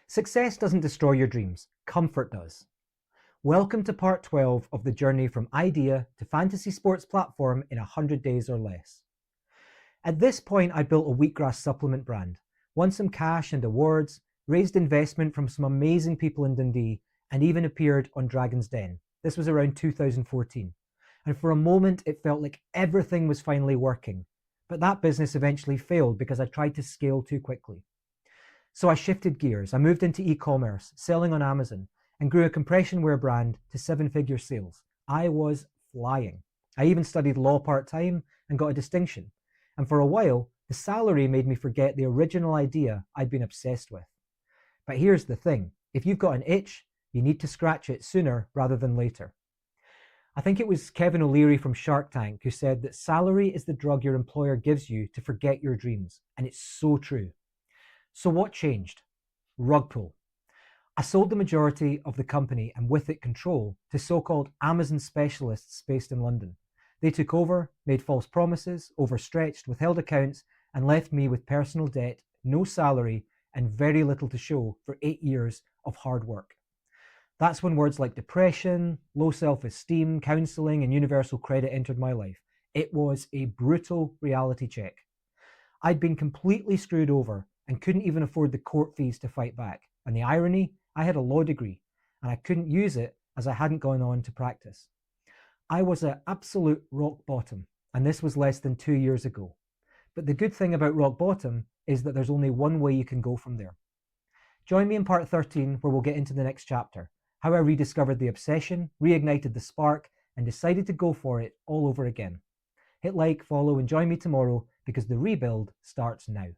Success doesn't destroy your dreams, comfort does. Welcome to part 12 of the journey from idea to fantasy sports platform in 100 days or less. At this point, I built a wheatgrass supplement brand, won some cash and awards, raised investment from some amazing people in Dundee, and even appeared on Dragon's Den. This was around 2014. And for a moment, it felt like everything was finally working. But that business eventually failed because I tried to scale too quickly. So I shifted gears. I moved into e-commerce, selling on Amazon, and grew a compression wear brand to seven-figure sales. I was flying. I even studied law part-time and got a distinction. And for a while, the salary made me forget the original idea I'd been obsessed with. But here's the thing. If you've got an itch, you need to scratch it sooner rather than later. I think it was Kevin O'Leary from Shark Tank who said that salary is the drug your employer gives you to forget your dreams. And it's so true. So what changed? Rug pull. I sold the majority of the company and with it control to so-called Amazon specialists based in London. They took over, made false promises, overstretched, withheld accounts, and left me with personal debt, no salary, and very little to show for 8 years of hard work. That's when words like depression, low self-esteem, counselling, and universal credit entered my life. It was a brutal reality check. I'd been completely screwed over and couldn't even afford the court fees to fight back. And the irony, I had a law degree and I couldn't use it as I hadn't gone on to practice. I was at absolute rock bottom, and this was less than 2 years ago. But the good thing about rock bottom is that there's only one way you can go from there. Join me in part 13 where we'll get into the next chapter, how I rediscovered the obsession, reignited the spark, and decided to go for it all over again. Hit like, follow, and join me tomorrow because the rebuild starts now.